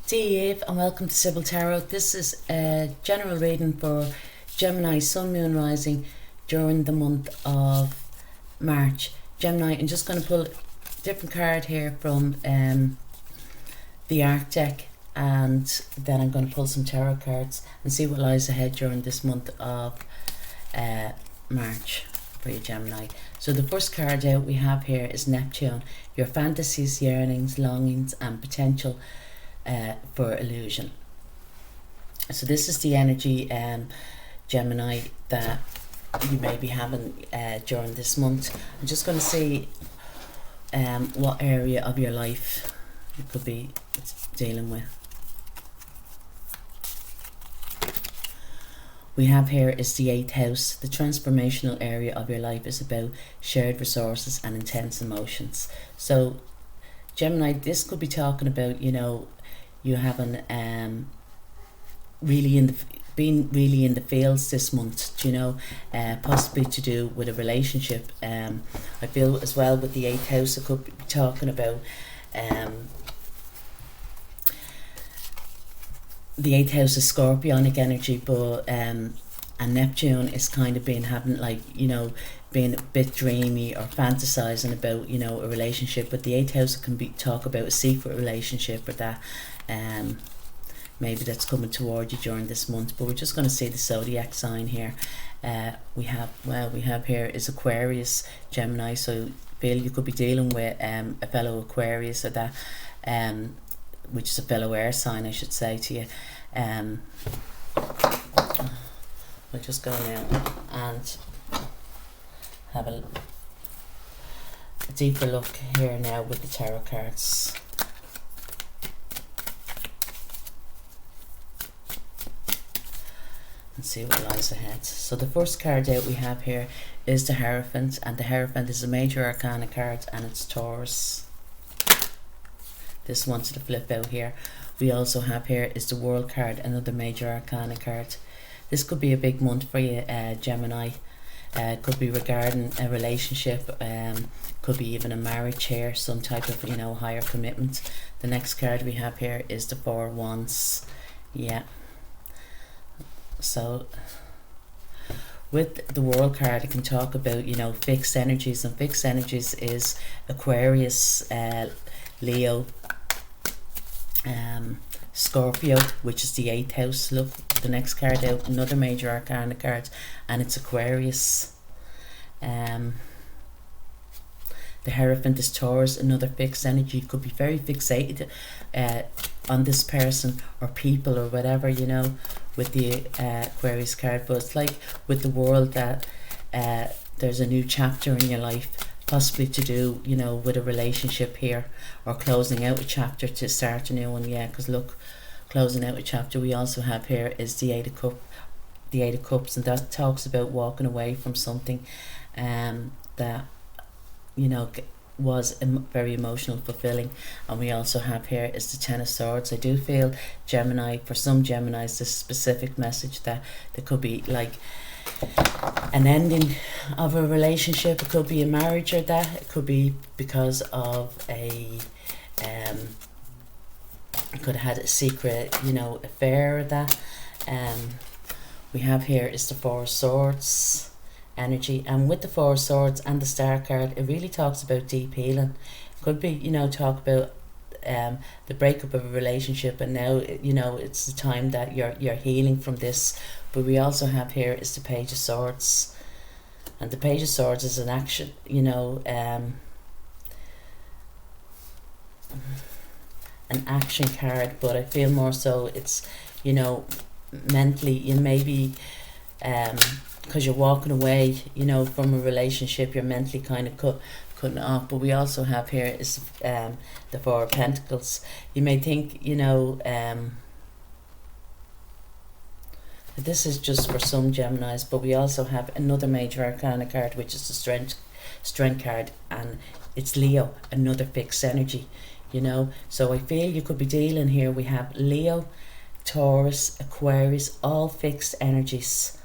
Dear Eve, and welcome to Sibyl Tarot. This is a general reading for Gemini, Sun, Moon, Rising during the month of March. Gemini, I'm just going to pull a different card here from the Arc deck, and then I'm going to pull some tarot cards and see what lies ahead during this month of March for you, Gemini. So the first card out we have here is Neptune, your fantasies, yearnings, longings and potential for illusion. So this is the energy, Gemini, that you may be having during this month. I'm just going to see what area of your life you could be dealing with. We have here is the 8th house. The transformational area of your life is about shared resources and intense emotions. So Gemini, this could be talking about, you know, you having being really in the fields this month, you know, possibly to do with a relationship. I feel as well with the 8th house, it could be talking about the 8th house is Scorpionic energy, but and Neptune is kind of having like, you know, being a bit dreamy or fantasizing about, you know, a relationship. But the 8th house can be talk about a secret relationship or that maybe that's coming toward you during this month. But we're just going to see the zodiac sign here. We have here is Aquarius, Gemini. So feel you could be dealing with a fellow Aquarius or that, which is a fellow air sign, I should say to you. We'll just go now and have a deeper look here now with the tarot cards. And see what lies ahead. So the first card out we have here is the Hierophant, and the Hierophant is a major arcana card, and it's Taurus. This one's to flip out here. We also have here is the World card, another major arcana card. This could be a big month for you, Gemini. Could be regarding a relationship, could be even a marriage here, some type of, you know, higher commitment. The next card we have here is the Four of Wands. Yeah. So with the World card, it can talk about, you know, fixed energies, and fixed energies is Aquarius, Leo, Scorpio, which is the 8th house. Look, the next card out, another major arcana card, and it's Aquarius. The Hierophant is Taurus, another fixed energy. Could be very fixated on this person or people or whatever, you know, with the Aquarius card. But it's like with the World that there's a new chapter in your life, possibly to do, you know, with a relationship here, or closing out a chapter to start a new one. Yeah, because look, closing out a chapter we also have here is the 8 of Cups, and that talks about walking away from something that, you know, was very emotional, fulfilling. And we also have here is the 10 of Swords. I do feel, Gemini, for some Geminis, this specific message that there could be like an ending of a relationship. It could be a marriage or that. It could be because of a could have had a secret, you know, affair or that. We have here is the Four of Swords energy, and with the Four of Swords and the Star card, it really talks about deep healing. Could be, you know, talk about the breakup of a relationship, and now, you know, it's the time that you're healing from this. But we also have here is the Page of Swords, and the Page of Swords is an action, you know, an action card. But I feel more so it's, you know, mentally, you maybe because you're walking away, you know, from a relationship, you're mentally kind of cutting it off. But we also have here is the Four of Pentacles. You may think, you know, this is just for some Geminis, but we also have another major arcana card, which is the strength card, and it's Leo, another fixed energy, you know. So I feel you could be dealing here, we have Leo, Taurus, Aquarius, all fixed energies.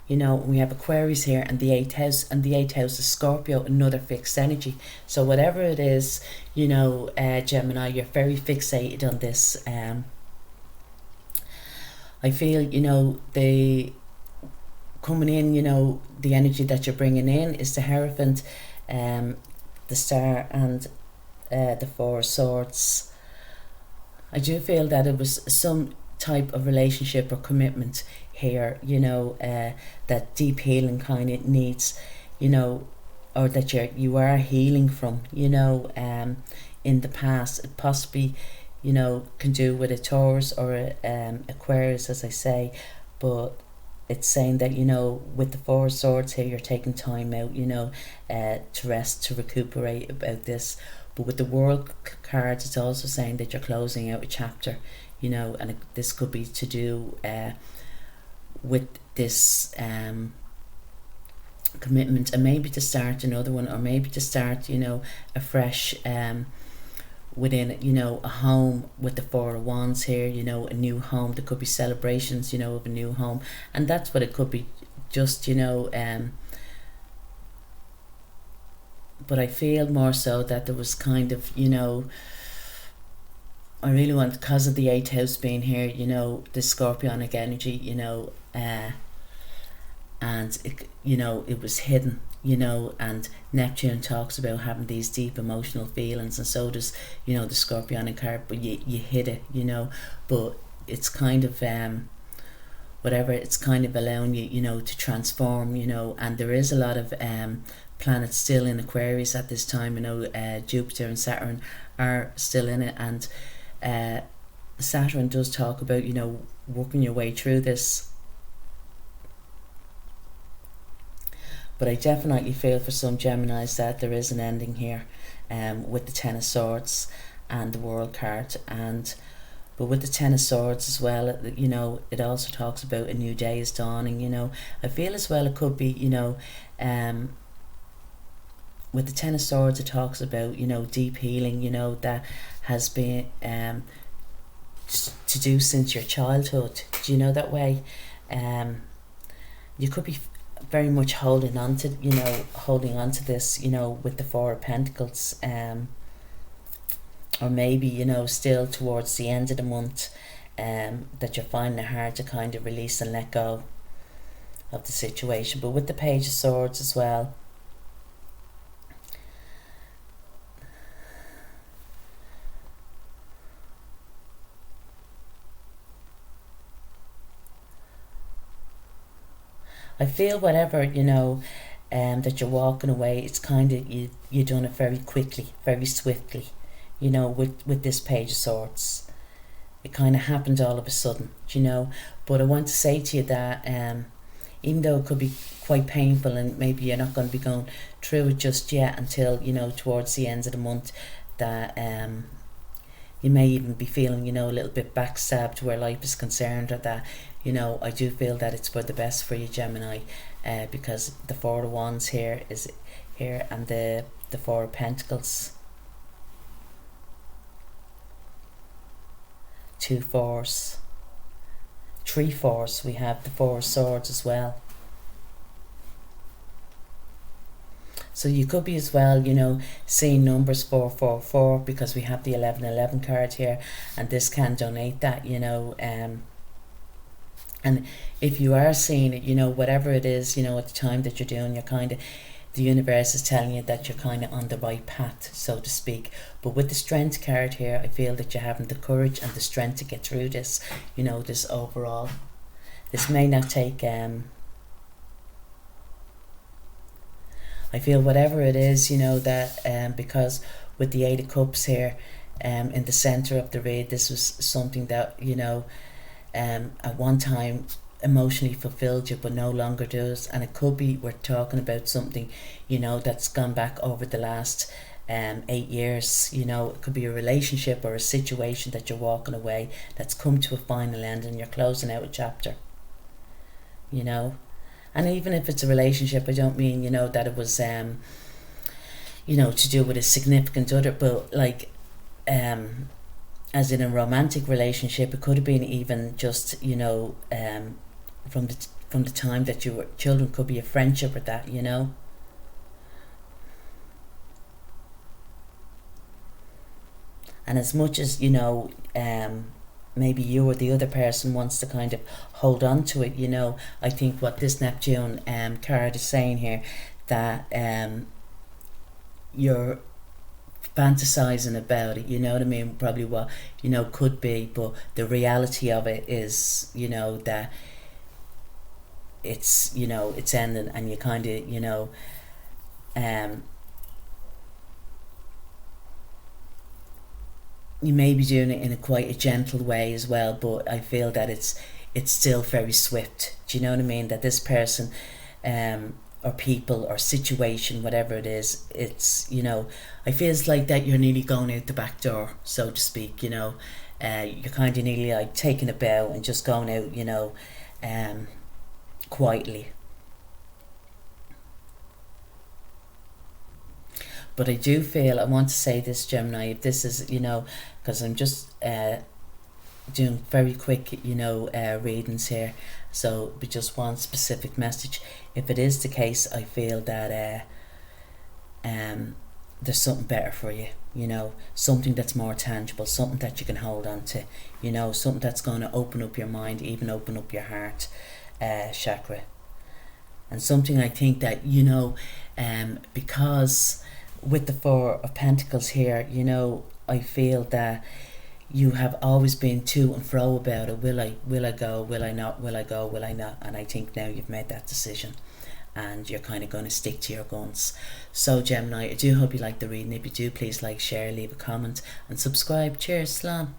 You know, we have Aquarius here and the 8th house, and the 8th house is Scorpio, another fixed energy. So whatever it is, you know, Gemini, you're very fixated on this I feel, the coming in, the energy that you're bringing in is the Hierophant, the Star, and the Four of Swords. I do feel that it was some type of relationship or commitment here, that deep healing kind of needs, or that you are healing from, in the past. It possibly, can do with a Taurus or a Aquarius, as I say, but it's saying that, with the Four of Swords here, you're taking time out, to rest, to recuperate about this. But with the World cards, it's also saying that you're closing out a chapter, and this could be to do with this commitment, and maybe to start another one, or maybe to start, a fresh within, a home with the Four of Wands here, a new home. There could be celebrations, of a new home, and that's what it could be, just, but I feel more so that there was kind of, I really want, because of the 8th house being here, the Scorpionic energy, and it, it was hidden, and Neptune talks about having these deep emotional feelings, and so does, the Scorpionic card, but you hid it, but it's kind of, whatever, it's kind of allowing you, to transform, and there is a lot of planets still in Aquarius at this time. Jupiter and Saturn are still in it, and Saturn does talk about, working your way through this. But I definitely feel for some Geminis that there is an ending here, with the Ten of Swords and the World card, but with the Ten of Swords as well, it also talks about a new day is dawning. I feel as well it could be, with the Ten of Swords, it talks about, deep healing, that has been to do since your childhood. Do you know that way? You could be very much holding on to this, with the Four of Pentacles, or maybe, still towards the end of the month, that you're finding it hard to kind of release and let go of the situation. But with the Page of Swords as well, I feel whatever, that you're walking away, it's kind of, you done it very quickly, very swiftly, with this Page of Swords. It kind of happened all of a sudden, but I want to say to you that even though it could be quite painful, and maybe you're not going to be going through it just yet until, towards the end of the month, that you may even be feeling, a little bit backstabbed where life is concerned, or that, I do feel that it's for the best for you, Gemini, because the Four of Wands here is here, and the Four of Pentacles, 2 fours, 3 fours. We have the Four of Swords as well. So you could be as well, seeing numbers 444, because we have the 1111 card here, and this can donate that, and if you are seeing it, whatever it is, at the time that you're doing, you're kind of, the universe is telling you that you're kind of on the right path, so to speak. But with the Strength card here, I feel that you're having the courage and the strength to get through this, this overall. This may not take, I feel whatever it is, that, because with the 8 of Cups here, in the centre of the read, this was something that, at one time emotionally fulfilled you, but no longer does. And it could be, we're talking about something, that's gone back over the last 8 years. It could be a relationship or a situation that you're walking away, that's come to a final end, and you're closing out a chapter, and even if it's a relationship, I don't mean, that it was to do with a significant other, but like, as in a romantic relationship, it could have been even just, from the time that you were children, could be a friendship or that, And as much as, maybe you or the other person wants to kind of hold on to it, you know. I think what this Neptune card is saying here, that you're fantasizing about it, you know what I mean, probably what, you know, could be, but the reality of it is, you know, that it's, you know, it's ending, and you kind of, you know, you may be doing it in a quite a gentle way as well, but I feel that it's still very swift. Do you know what I mean? That this person, or people or situation, whatever it is, it's, you know, I feels like that you're nearly going out the back door, so to speak. You know, you're kind of nearly like taking a bow and just going out, you know, quietly. But I do feel, I want to say this, Gemini, if this is, you know, because I'm just doing very quick, you know, readings here, so we just one specific message. If it is the case, I feel that there's something better for you, you know, something that's more tangible, something that you can hold on to, you know, something that's going to open up your mind, even open up your heart chakra. And something I think that, you know, because with the Four of Pentacles here, you know, I feel that you have always been to and fro about it. Will I go? Will I not? Will I go? Will I not? And I think now you've made that decision, and you're kind of going to stick to your guns. So Gemini, I do hope you like the reading. If you do, please like, share, leave a comment and subscribe. Cheers, Slán.